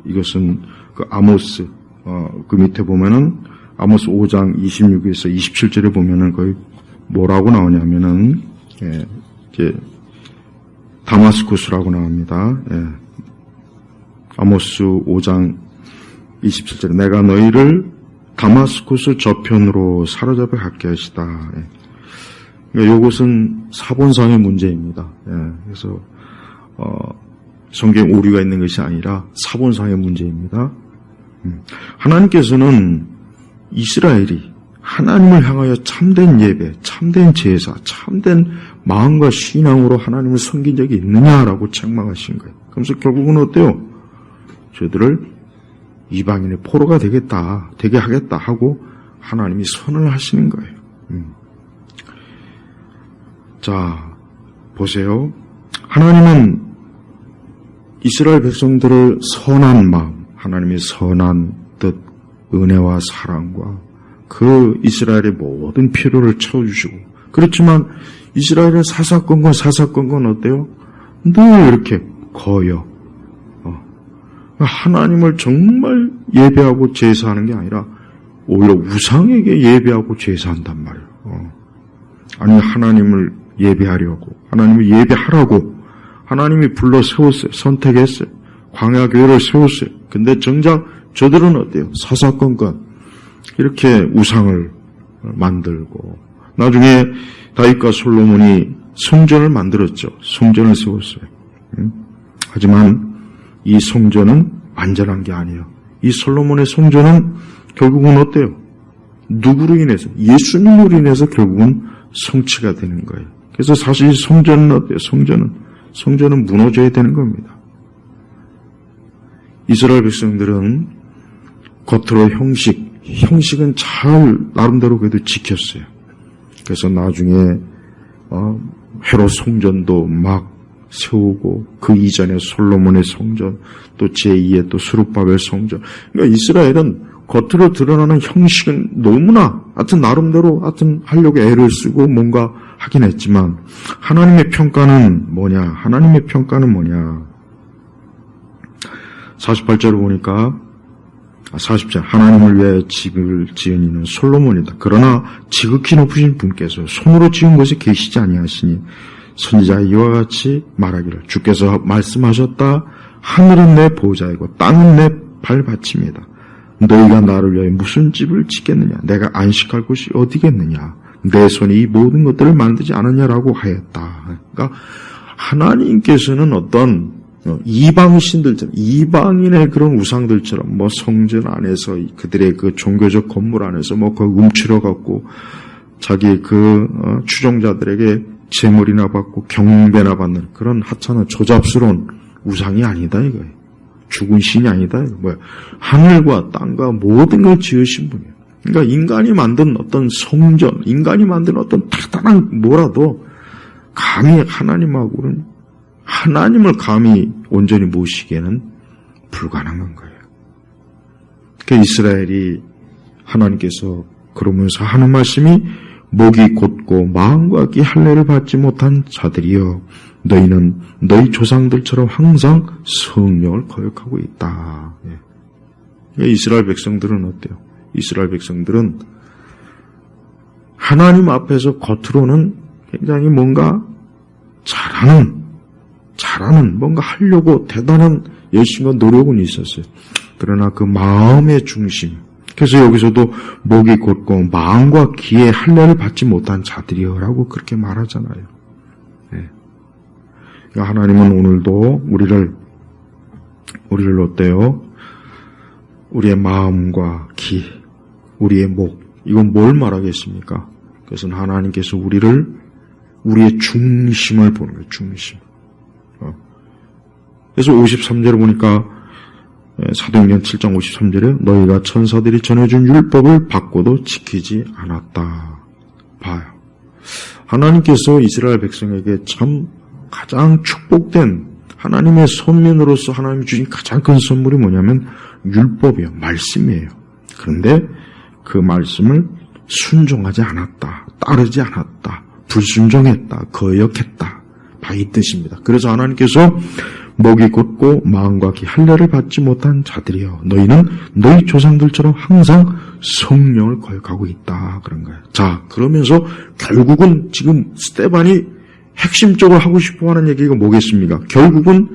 이것은 그 아모스, 그 밑에 보면은 아모스 5장 26에서 27절에 보면은 거의 뭐라고 나오냐면은, 이제 다마스쿠스라고 나옵니다. 아모스 5장 27절에 내가 너희를 다마스쿠스 저편으로 사로잡아 갖게 하시다. 그러니까 이것은 사본상의 문제입니다. 그래서 성경 오류가 있는 것이 아니라 사본상의 문제입니다. 하나님께서는 이스라엘이 하나님을 향하여 참된 예배, 참된 제사, 참된 마음과 신앙으로 하나님을 섬긴 적이 있느냐라고 책망하신 거예요. 그러면서 결국은 어때요? 저들을 이방인의 포로가 되게 하겠다 하고 하나님이 선을 하시는 거예요. 자, 보세요. 하나님은 이스라엘 백성들을 선한 마음, 하나님의 선한 뜻, 은혜와 사랑과 그 이스라엘의 모든 필요를 채워주시고, 그렇지만 이스라엘의 사사건건 어때요? 늘 이렇게 거여. 하나님을 정말 예배하고 제사하는 게 아니라 오히려 우상에게 예배하고 제사한단 말이에요. 아니, 하나님을 예배하려고, 하나님을 예배하라고 하나님이 불러 세웠어요. 선택했어요. 광야교회를 세웠어요. 근데 정작 저들은 어때요? 사사건건 이렇게 우상을 만들고, 나중에 다윗과 솔로몬이 성전을 만들었죠. 성전을 세웠어요. 하지만 이 성전은 완전한 게 아니에요. 이 솔로몬의 성전은 결국은 어때요? 누구로 인해서? 예수님으로 인해서 결국은 성취가 되는 거예요. 그래서 사실 성전은 어때요? 성전은 무너져야 되는 겁니다. 이스라엘 백성들은 겉으로 형식은 잘 나름대로 그래도 지켰어요. 그래서 나중에 헤롯 성전도 막 세우고, 그 이전에 솔로몬의 성전, 또 제2의 또 스룹바벨 성전. 그러니까 이스라엘은 겉으로 드러나는 형식은 너무나 하여튼 나름대로 하여튼 하려고 애를 쓰고 뭔가 하긴 했지만, 하나님의 평가는 뭐냐? 하나님의 평가는 뭐냐? 48절을 보니까 40절, 하나님을 위해 집을 지은 이는 솔로몬이다. 그러나 지극히 높으신 분께서 손으로 지은 곳에 계시지 아니하시니 선지자 이와 같이 말하기를, 주께서 말씀하셨다. 하늘은 내 보좌이고 땅은 내 발받침이다. 너희가 나를 위하여 무슨 집을 짓겠느냐? 내가 안식할 곳이 어디겠느냐? 내 손이 이 모든 것들을 만들지 않았냐라고 하였다. 그러니까 하나님께서는 어떤 이방신들처럼, 이방인의 그런 우상들처럼, 성전 안에서 그들의 그 종교적 건물 안에서 그 움츠려 갖고 자기 추종자들에게 제물이나 받고 경배나 받는 그런 하찮은 조잡스러운 우상이 아니다 이거예요. 죽은 신이 아니다. 하늘과 땅과 모든 걸 지으신 분이에요. 그러니까 인간이 만든 어떤 성전, 인간이 만든 어떤 대단한 뭐라도 감히 하나님을 감히 온전히 모시기에는 불가능한 거예요. 그러니까 이스라엘이 하나님께서 그러면서 하는 말씀이, 목이 곧고 마음과 귀 할례를 받지 못한 자들이여, 너희는 너희 조상들처럼 항상 성령을 거역하고 있다. 이스라엘 백성들은 어때요? 이스라엘 백성들은 하나님 앞에서 겉으로는 굉장히 뭔가 잘하는 뭔가 하려고 대단한 열심과 노력은 있었어요. 그러나 그 마음의 중심, 그래서 여기서도 목이 곧고 마음과 귀의 할례를 받지 못한 자들이여라고 그렇게 말하잖아요. 그러니까 하나님은 오늘도 우리를 어때요? 우리의 마음과 귀, 우리의 목, 이건 뭘 말하겠습니까? 그것은 하나님께서 우리의 중심을 보는 거예요. 중심. 그래서 53절을 보니까 사도행전 7장 53절에 너희가 천사들이 전해준 율법을 받고도 지키지 않았다. 봐요. 하나님께서 이스라엘 백성에게 참 가장 축복된 하나님의 선민으로서 하나님이 주신 가장 큰 선물이 뭐냐면 율법이에요. 말씀이에요. 그런데 그 말씀을 순종하지 않았다. 따르지 않았다. 불순종했다. 거역했다. 다 이 뜻입니다. 그래서 하나님께서 목이 곧고 마음과 귀 할례를 받지 못한 자들이여, 너희는 너희 조상들처럼 항상 성령을 거역하고 있다. 그런 거예요. 자, 그러면서 결국은 지금 스데반이 핵심적으로 하고 싶어하는 얘기가 뭐겠습니까? 결국은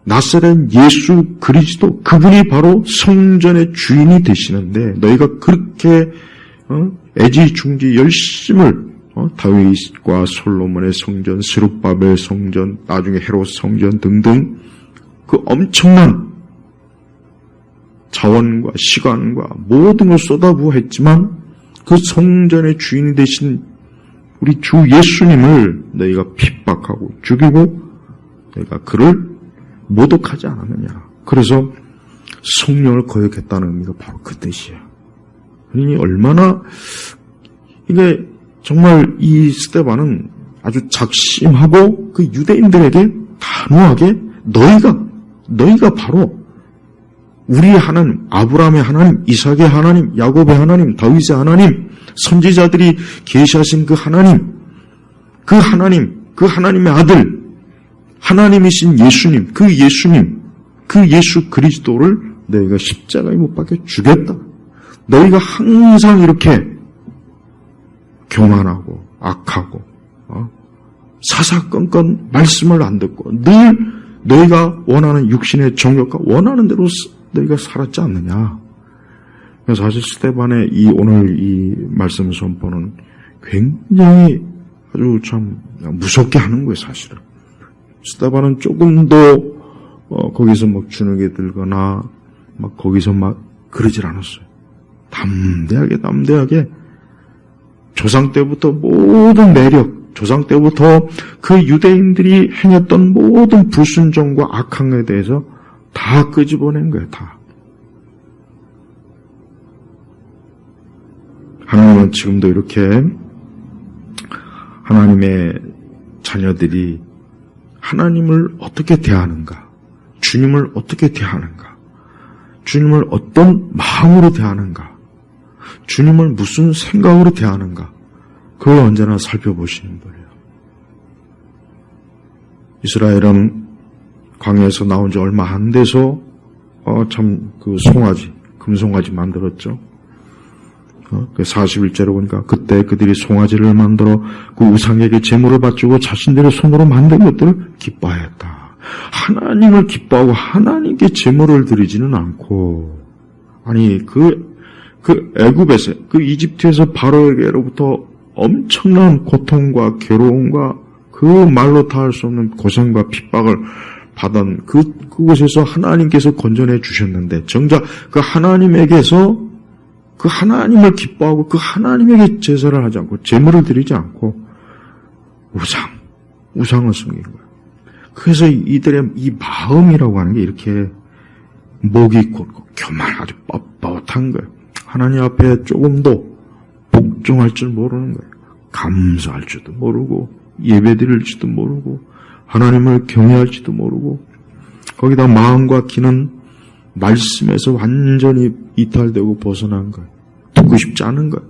나사렛 예수 그리스도, 그분이 바로 성전의 주인이 되시는데, 너희가 그렇게 애지중지 열심을 다윗과 솔로몬의 성전, 스룹바벨 성전, 나중에 헤롯 성전 등등 그 엄청난 자원과 시간과 모든 걸 쏟아부어 했지만, 그 성전의 주인이 되신 우리 주 예수님을 너희가 핍박하고 죽이고 너희가 그를 모독하지 않았느냐. 그래서 성령을 거역했다는 의미가 바로 그 뜻이에요. 그러니 얼마나 이게 정말 이 스데반은 아주 작심하고 그 유대인들에게 단호하게 너희가 바로 우리의 하나님, 아브라함의 하나님, 이삭의 하나님, 야곱의 하나님, 다윗의 하나님, 선지자들이 계시하신 그 하나님, 그 하나님의 아들, 하나님이신 예수님, 그 예수 그리스도를 너희가 십자가에 못 박혀 죽였다. 너희가 항상 이렇게 교만하고 악하고 사사건건 말씀을 안 듣고 늘 너희가 원하는 육신의 정욕과 원하는 대로 너희가 살았지 않느냐. 사실 스데반의 오늘 이 말씀 선포는 굉장히 아주 참 무섭게 하는 거예요, 사실은. 스데반은 조금 더 거기서 막 주눅에 들거나 막 거기서 막 그러질 않았어요. 담대하게 조상 때부터 모든 매력, 조상 때부터 그 유대인들이 행했던 모든 불순종과 악함에 대해서 다 끄집어낸 거예요, 다. 하나님은 지금도 이렇게 하나님의 자녀들이 하나님을 어떻게 대하는가, 주님을 어떻게 대하는가, 주님을 어떤 마음으로 대하는가, 주님을 무슨 생각으로 대하는가, 그걸 언제나 살펴보시는 분이에요. 이스라엘은 광야에서 나온 지 얼마 안 돼서 참 그 송아지, 금송아지 만들었죠. 그 41절에 보니까 그때 그들이 송아지를 만들어 그 우상에게 제물을 바치고 자신들의 손으로 만든 것들을 기뻐하였다. 하나님을 기뻐하고 하나님께 제물을 드리지는 않고, 아니 그 애굽에서, 그 이집트에서 바로에게로부터 엄청난 고통과 괴로움과 그 말로 다 할 수 없는 고생과 핍박을 받은 그곳에서 하나님께서 건져내 주셨는데, 정작 그 하나님에게서 그 하나님을 기뻐하고 그 하나님에게 제사를 하지 않고 제물을 드리지 않고 우상을 섬긴 거예요. 그래서 이들의 이 마음이라고 하는 게 이렇게 목이 곧고 교만하고 뻣뻣한 거예요. 하나님 앞에 조금도 복종할 줄 모르는 거예요. 감사할 줄도 모르고 예배드릴지도 모르고 하나님을 경외할지도 모르고, 거기다 마음과 귀는 말씀에서 완전히 이탈되고 벗어난 거예요. 듣고 싶지 않은 거예요.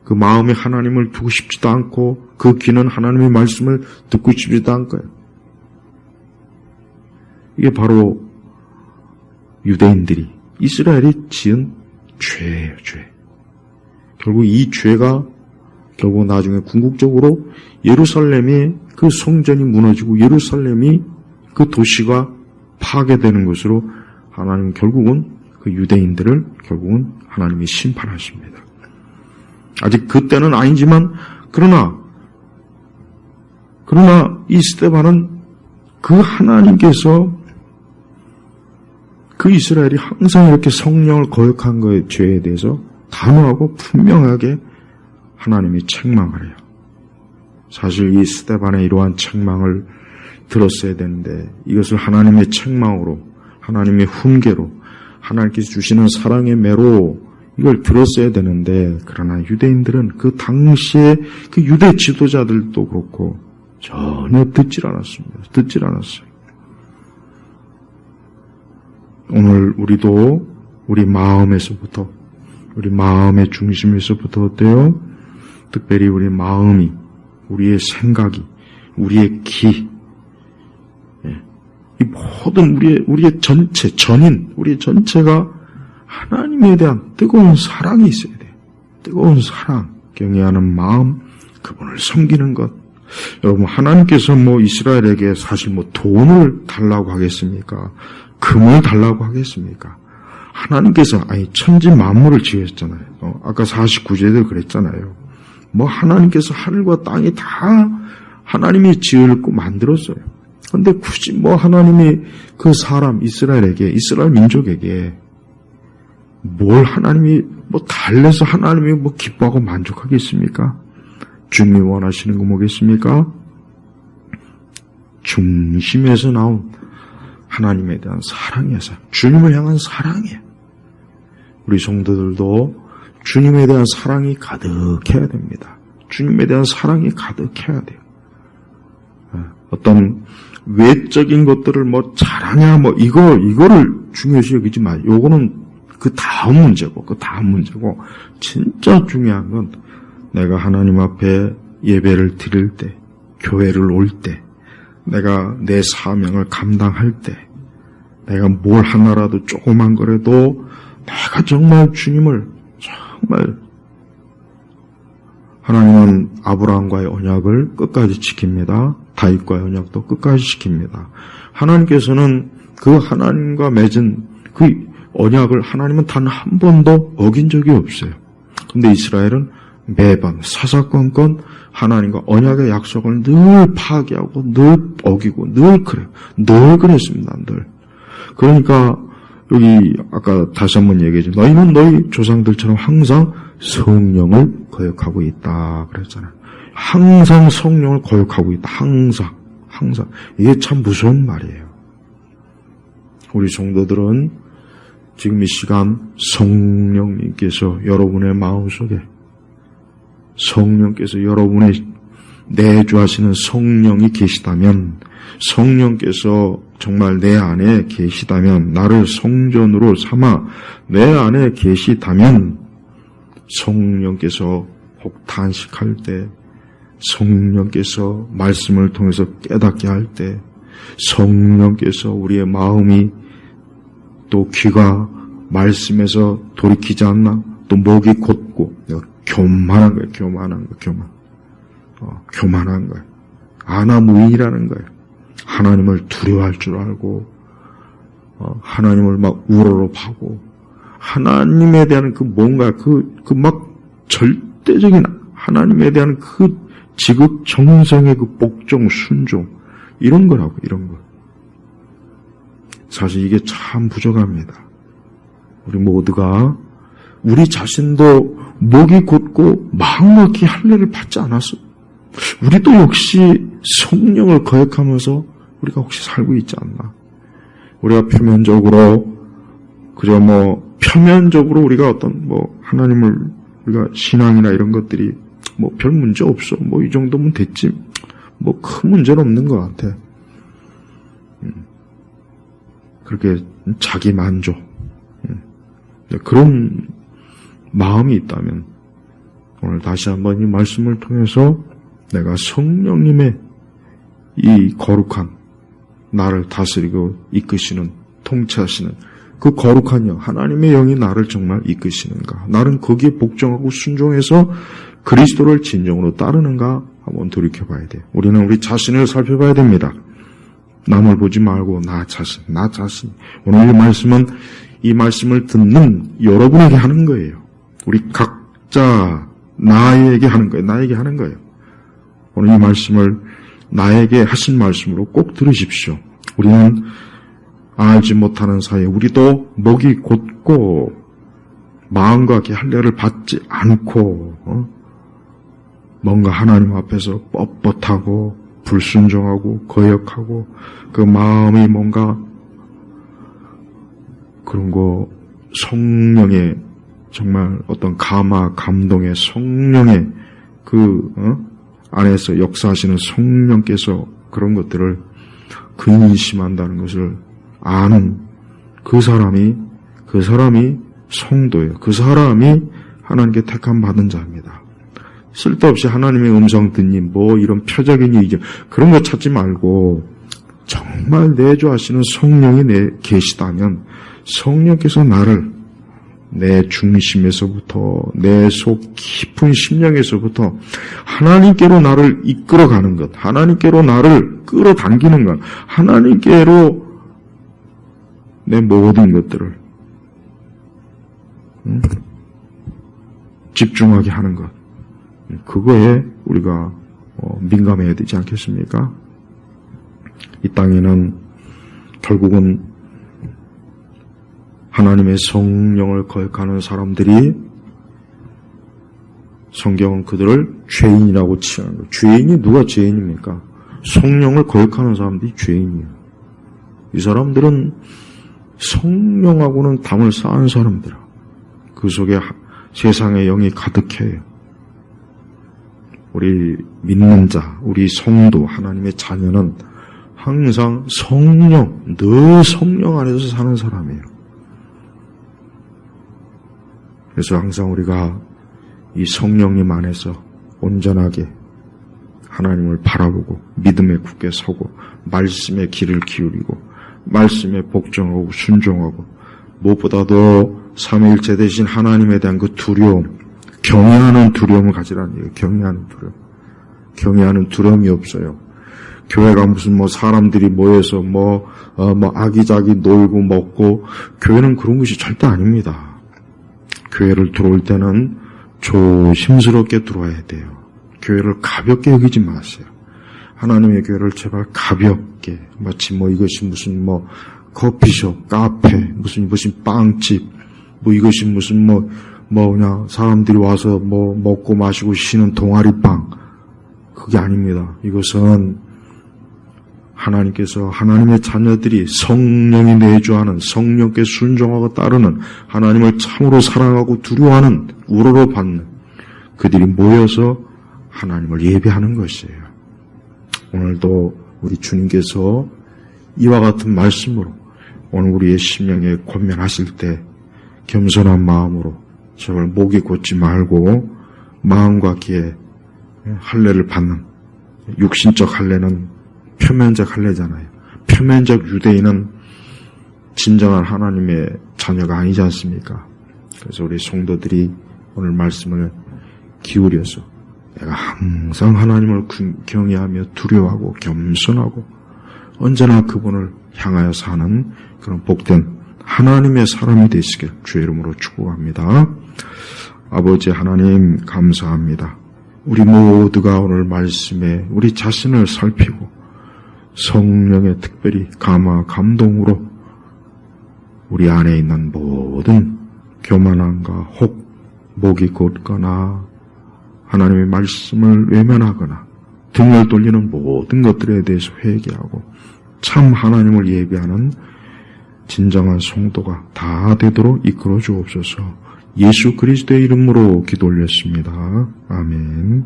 그 마음에 하나님을 두고 싶지도 않고 그 귀는 하나님의 말씀을 듣고 싶지도 않은 거예요. 이게 바로 유대인들이, 이스라엘이 지은 죄예요, 죄. 결국 이 죄가 결국 나중에 궁극적으로 예루살렘이, 그 성전이 무너지고 예루살렘이, 그 도시가 파괴되는 것으로 하나님 결국은 그 유대인들을 결국은 하나님이 심판하십니다. 아직 그때는 아니지만 그러나 이 스데반은 그 하나님께서 그 이스라엘이 항상 이렇게 성령을 거역한 것의 죄에 대해서 단호하고 분명하게 하나님이 책망을 해요. 사실 이 스데반의 이러한 책망을 들었어야 되는데, 이것을 하나님의 책망으로, 하나님의 훈계로, 하나님께서 주시는 사랑의 매로 이걸 들었어야 되는데, 그러나 유대인들은 그 당시에 그 유대 지도자들도 그렇고 전혀 듣질 않았습니다. 듣질 않았어요. 오늘 우리도 우리 마음에서부터, 우리 마음의 중심에서부터 어때요? 특별히 우리 마음이, 우리의 생각이, 우리의 기, 이 모든 우리의 전체, 전인, 우리의 전체가 하나님에 대한 뜨거운 사랑이 있어야 돼요. 뜨거운 사랑, 경외하는 마음, 그분을 섬기는 것. 여러분, 하나님께서 이스라엘에게 사실 돈을 달라고 하겠습니까? 금을 달라고 하겠습니까? 하나님께서, 천지 만물을 지으셨잖아요. 아까 49제도 그랬잖아요. 하나님께서 하늘과 땅이 다 하나님이 지으고 만들었어요. 근데 굳이 하나님이 그 사람, 이스라엘에게, 이스라엘 민족에게 뭘 하나님이 달래서 하나님이 기뻐하고 만족하겠습니까? 주님이 원하시는 거 뭐겠습니까? 중심에서 나온 하나님에 대한 사랑이어서, 주님을 향한 사랑이에요. 우리 성도들도 주님에 대한 사랑이 가득해야 됩니다. 주님에 대한 사랑이 가득해야 돼요. 어떤 외적인 것들을 뭐 잘하냐, 뭐 이거를 중요시 여기지 마요. 요거는 그 다음 문제고, 진짜 중요한 건 내가 하나님 앞에 예배를 드릴 때, 교회를 올 때, 내가 내 사명을 감당할 때, 내가 뭘 하나라도 조그만 거라도 내가 정말 주님을 정말 하나님은 아브라함과의 언약을 끝까지 지킵니다. 다윗과의 언약도 끝까지 지킵니다. 하나님께서는 그 하나님과 맺은 그 언약을 하나님은 단 한 번도 어긴 적이 없어요. 근데 이스라엘은 매번 사사건건 하나님과 언약의 약속을 늘 파괴하고 늘 어기고 늘 그래요. 늘 그랬습니다. 늘. 그러니까 여기 아까 다시 한번 얘기했죠. 너희는 너희 조상들처럼 항상 성령을 거역하고 있다 그랬잖아요. 항상 성령을 거역하고 있다. 항상. 이게 참 무서운 말이에요. 우리 성도들은 지금 이 시간 성령님께서 여러분의 마음속에 성령께서 여러분의 내주하시는 성령이 계시다면, 성령께서 정말 내 안에 계시다면, 나를 성전으로 삼아 내 안에 계시다면, 성령께서 혹 탄식할 때, 성령께서 말씀을 통해서 깨닫게 할 때, 성령께서 우리의 마음이 또 귀가 말씀에서 돌이키지 않나, 또 목이 곧고 교만한 거예요. 교만한 거예요. 아나무인이라는 거예요. 하나님을 두려워할 줄 알고, 하나님을 막 우러러파고, 하나님에 대한 그 뭔가 그 막 절대적인 하나님에 대한 그 지극정성의 그 복종, 순종, 이런 거라고, 이런 거. 사실 이게 참 부족합니다. 우리 모두가 우리 자신도 목이 곧고 마음막히 할례를 받지 않았어. 우리도 역시 성령을 거역하면서 우리가 혹시 살고 있지 않나. 우리가 표면적으로 우리가 어떤 하나님을 우리가 신앙이나 이런 것들이 별 문제 없어. 이 정도면 됐지. 큰 문제는 없는 것 같아. 그렇게 자기 만족. 그런 마음이 있다면 오늘 다시 한번 이 말씀을 통해서 내가 성령님의 이 거룩한 나를 다스리고 이끄시는, 통치하시는 그 거룩한 영, 하나님의 영이 나를 정말 이끄시는가, 나는 거기에 복종하고 순종해서 그리스도를 진정으로 따르는가 한번 돌이켜봐야 돼요. 우리는 우리 자신을 살펴봐야 됩니다. 남을 보지 말고 나 자신. 오늘 이 말씀을 듣는 여러분에게 하는 거예요. 우리 각자 나에게 하는 거예요. 오늘 이 말씀을 나에게 하신 말씀으로 꼭 들으십시오. 우리는 알지 못하는 사이에 우리도 목이 곧고 마음과 할례를 받지 않고 뭔가 하나님 앞에서 뻣뻣하고 불순종하고 거역하고 그 마음이 뭔가 그런 거, 성령의 정말 어떤 감동의 성령의 안에서 역사하시는 성령께서 그런 것들을 근심한다는 것을 아는 그 사람이 성도예요. 그 사람이 하나님께 택함 받은 자입니다. 쓸데없이 하나님의 음성 듣니 이런 표적인 이견 그런 거 찾지 말고 정말 내주하시는 성령이 계시다면 성령께서 나를 내 중심에서부터 내 속 깊은 심령에서부터 하나님께로 나를 이끌어가는 것, 하나님께로 나를 끌어당기는 것, 하나님께로 내 모든 것들을 집중하게 하는 것, 그거에 우리가 민감해야 되지 않겠습니까? 이 땅에는 결국은 하나님의 성령을 거역하는 사람들이 성경은 그들을 죄인이라고 칭하는 거예요. 죄인이 누가 죄인입니까? 성령을 거역하는 사람들이 죄인이에요. 이 사람들은 성령하고는 담을 쌓은 사람들아. 그 속에 세상의 영이 가득해요. 우리 믿는 자, 우리 성도, 하나님의 자녀는 항상 늘 성령 안에서 사는 사람이에요. 그래서 항상 우리가 이 성령님 안에서 온전하게 하나님을 바라보고 믿음에 굳게 서고 말씀에 귀를 기울이고 말씀에 복종하고 순종하고 무엇보다도 삼위일체 되신 하나님에 대한 그 두려움, 경외하는 두려움을 가지라는 얘기예요. 경외하는 두려움. 경외하는 두려움이 없어요. 교회가 무슨 사람들이 모여서 아기자기 놀고 먹고, 교회는 그런 것이 절대 아닙니다. 교회를 들어올 때는 조심스럽게 들어와야 돼요. 교회를 가볍게 여기지 마세요. 하나님의 교회를 제발 가볍게, 마치 이것이 무슨 커피숍, 카페, 무슨 빵집, 이것이 무슨 그냥 사람들이 와서 먹고 마시고 쉬는 동아리빵. 그게 아닙니다. 이것은 하나님께서 하나님의 자녀들이 성령이 내주하는, 성령께 순종하고 따르는, 하나님을 참으로 사랑하고 두려워하는, 우러러받는 그들이 모여서 하나님을 예배하는 것이에요. 오늘도 우리 주님께서 이와 같은 말씀으로 오늘 우리의 심령에 권면하실 때 겸손한 마음으로 제발 목이 곧지 말고 마음과 귀에 할례를 받는, 육신적 할례는 표면적 할례잖아요. 표면적 유대인은 진정한 하나님의 자녀가 아니지 않습니까? 그래서 우리 성도들이 오늘 말씀을 기울여서 내가 항상 하나님을 경외하며 두려워하고 겸손하고 언제나 그분을 향하여 사는 그런 복된 하나님의 사람이 되시길 주의 이름으로 축복합니다. 아버지 하나님 감사합니다. 우리 모두가 오늘 말씀에 우리 자신을 살피고 성령의 특별히 감동으로 우리 안에 있는 모든 교만함과 혹 목이 곧거나 하나님의 말씀을 외면하거나 등을 돌리는 모든 것들에 대해서 회개하고 참 하나님을 예배하는 진정한 성도가 다 되도록 이끌어 주옵소서. 예수 그리스도의 이름으로 기도 올렸습니다. 아멘.